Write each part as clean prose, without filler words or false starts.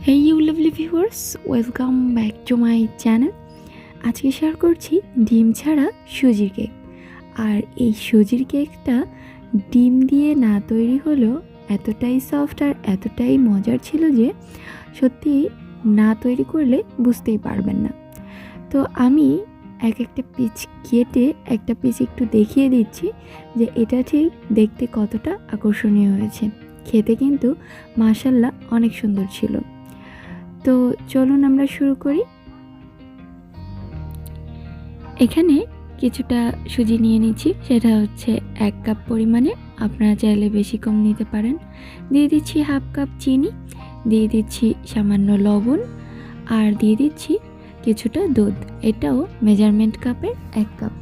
Hey you lovely viewers, welcome back to my channel. আজকে share করছি ডিম ছাড়া সুজির কেক। আর এই সুজির কেকটা ডিম দিয়ে না তৈরি হলেও এতটাই সফট আর এতটাই মজার ছিল যে সত্যি না তৈরি করলে বুঝতেই পারবেন না। তো আমি একটা পিস কেটে একটা পিস একটু দেখিয়ে দিচ্ছি যে এটা ঠিক দেখতে কতটা আকর্ষণীয় হয়েছে। খেতে কিন্তু মাশাআল্লাহ অনেক সুন্দর ছিল। তো চলুন আমরা শুরু করি। এখানে কিছুটা সুজি নিয়ে নিচ্ছি, সেটা হচ্ছে 1 কাপ পরিমাণে, আপনারা চাইলে বেশি কম নিতে পারেন। দিয়ে দিচ্ছি হাফ কাপ চিনি, দিয়ে দিচ্ছি সামান্য লবণ, আর দিয়ে দিচ্ছি কিছুটা দুধ। এটাও মেজারমেন্ট কাপের 1 কাপ।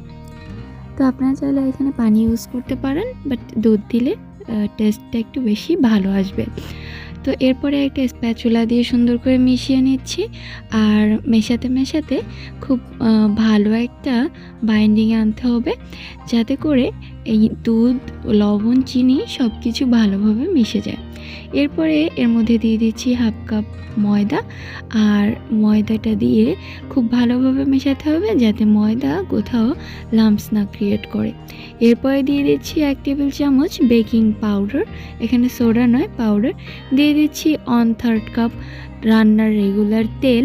তো আপনারা চাইলে এখানে পানি ইউজ করতে পারেন, বাট দুধ দিলে টেস্টটা একটু বেশি ভালো আসবে। তো এরপরে একটা স্প্যাচুলা দিয়ে সুন্দর করে মিশিয়ে নিচ্ছি, আর মেশাতে খুব ভালো একটা বাইন্ডিং আনতে হবে, যাতে করে এই দুধ, লবণ, চিনি সব কিছু ভালোভাবে মিশে যায়। এরপরে এর মধ্যে দিয়ে দিচ্ছি হাফ কাপ ময়দা, আর ময়দাটা দিয়ে খুব ভালোভাবে মেশাতে হবে যাতে ময়দা কোথাও লাম্পস না ক্রিয়েট করে। এরপরে দিয়ে দিচ্ছি 1 টেবিল চামচ বেকিং পাউডার, এখানে সোডা নয় পাউডার। দিয়ে দিচ্ছি 1/3 কাপ রান্নার রেগুলার তেল।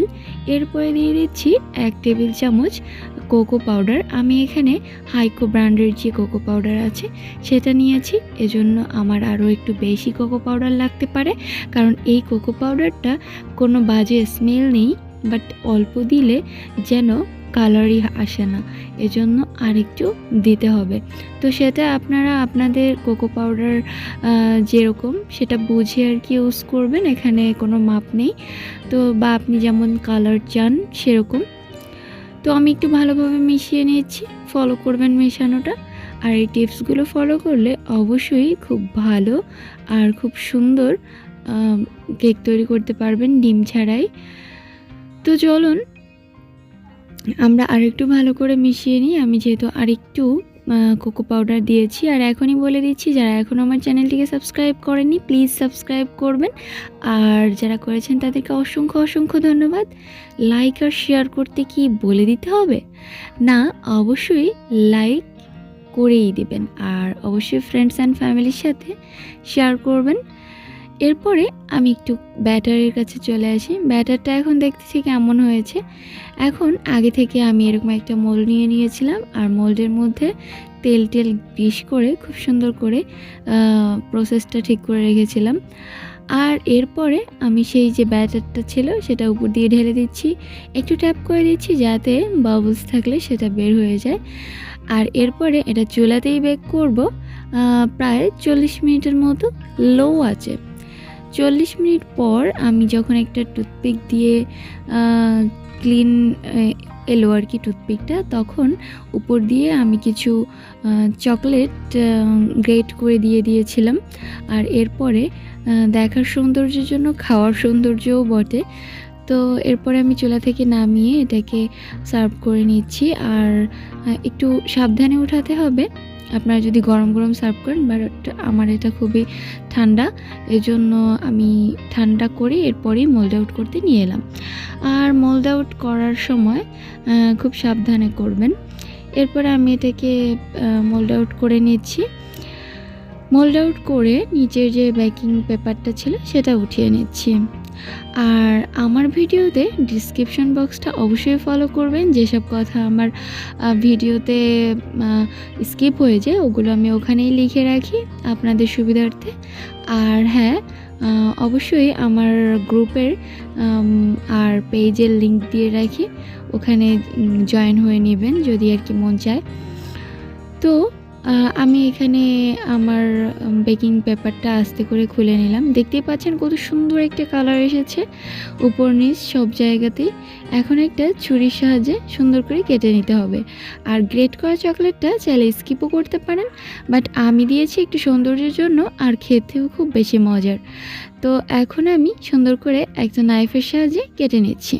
এরপরে দিয়ে দিচ্ছি 1 টেবিল চামচ কোকো পাউডার। আমি এখানে হাইকো ব্র্যান্ডের যে কোকো পাউডার আছে সেটা নিয়েছি, এজন্য আমার আরও একটু বেশি কোকো পাউডার লাগতে পারে, কারণ এই কোকো পাউডারটা কোনো বাজে স্মেল নেই, বাট অল্প দিলে যেন কালারই আসে না, এজন্য আরেকটু দিতে হবে। তো সেটা আপনারা আপনাদের কোকো পাউডার যেরকম সেটা বুঝে আর কি ইউজ করবেন, এখানে কোনো মাপ নেই। তো বা আপনি যেমন কালার চান সেরকম। তো আমি একটু ভালোভাবে মিশিয়ে নিচ্ছি, ফলো করবেন মেশানোটা। আর এই টিপসগুলো ফলো করলে অবশ্যই খুব ভালো আর খুব সুন্দর কেক তৈরি করতে পারবেন ডিম ছাড়াই। তো চলুন আমরা আরেকটু ভালো করে মিশিয়ে নিই। আমি যেহেতু আরেকটু কোকো পাউডার দিয়েছি, আর এখনই বলে দিচ্ছি যারা এখনও আমার চ্যানেলটিকে সাবস্ক্রাইব করেননি প্লিজ সাবস্ক্রাইব করবেন, আর যারা করেছেন তাদেরকে অসংখ্য ধন্যবাদ। লাইক আর শেয়ার করতে কি বলে দিতে হবে? না, অবশ্যই লাইক করেই দেবেন, আর অবশ্যই ফ্রেন্ডস অ্যান্ড ফ্যামিলির সাথে শেয়ার করবেন। এরপরে আমি একটু ব্যাটারের কাছে চলে আসি। ব্যাটারটা এখন দেখতেছি কেমন হয়েছে। এখন আগে থেকে আমি এরকম একটা মোল্ড নিয়ে নিয়েছিলাম, আর মোল্ডের মধ্যে তেল গ্রিস করে খুব সুন্দর করে প্রসেসটা ঠিক করে রেখেছিলাম। আর এরপরে আমি সেই যে ব্যাটারটা ছিল সেটা উপর দিয়ে ঢেলে দিচ্ছি, একটু ট্যাপ করে দিচ্ছি যাতে বাবলস থাকলে সেটা বের হয়ে যায়। আর এরপরে এটা চুলাতেই বেক করব প্রায় 40 মিনিটের মতো লো আছে। 40 মিনিট পর আমি যখন একটা টুথপিক দিয়ে ক্লিন এলো আর কি টুথপিকটা, তখন উপর দিয়ে আমি কিছু চকলেট গ্রেট করে দিয়েছিলাম। আর এরপরে দেখার সৌন্দর্যের জন্য খাওয়ার সৌন্দর্যও বটে। তো এরপরে আমি চুলা থেকে নামিয়ে এটাকে সার্ভ করে নিচ্ছি, আর একটু সাবধানে উঠাতে হবে আপনারা যদি গরম সার্ভ করেন, বাট আমার এটা খুবই ঠান্ডা, এজন্য আমি ঠান্ডা করে এরপরেই মোল্ড আউট করতে নিয়ে এলাম। আর মোল্ড আউট করার সময় খুব সাবধানে করবেন। এরপরে আমি এটাকে মোল্ড আউট করে নিচ্ছি। মোল্ড আউট করে নিচের যে বেকিং পেপারটা ছিল সেটা উঠিয়ে নিচ্ছি। আর আমার ভিডিওতে ডিসক্রিপশন বক্সটা অবশ্যই ফলো করবেন, যেসব কথা আমার ভিডিওতে স্কিপ হয়ে যায় ওগুলো আমি ওখানেই লিখে রাখি আপনাদের সুবিধার্থে। আর হ্যাঁ, অবশ্যই আমার গ্রুপের আর পেজের লিংক দিয়ে রাখি, ওখানে জয়েন হয়ে নেবেন যদি আর কি মন চায়। তো আমি এখানে আমার বেকিং পেপারটা আস্তে করে খুলে নিলাম। দেখতেই পাচ্ছেন কত সুন্দর একটা কালার এসেছে উপর নিচ সব জায়গাতেই। এখন একটা ছুরির সাহায্যে সুন্দর করে কেটে নিতে হবে। আর গ্রেট করা চকলেটটা চাইলে স্কিপও করতে পারেন, বাট আমি দিয়েছি একটু সৌন্দর্যের জন্য, আর খেতেও খুব বেশি মজার। তো এখন আমি সুন্দর করে একটা নাইফের সাহায্যে কেটে নিচ্ছি।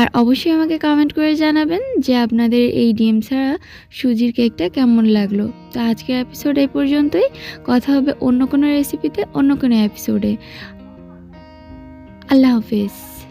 আর অবশ্যই আমাকে কমেন্ট করে জানাবেন যে আপনাদের এই ডিম ছাড়া সুজির কেকটা কেমন লাগলো। তো আজকের এপিসোড এই পর্যন্তই, কথা হবে অন্য কোনো রেসিপিতে অন্য কোনো এপিসোডে। আল্লাহ হাফেজ।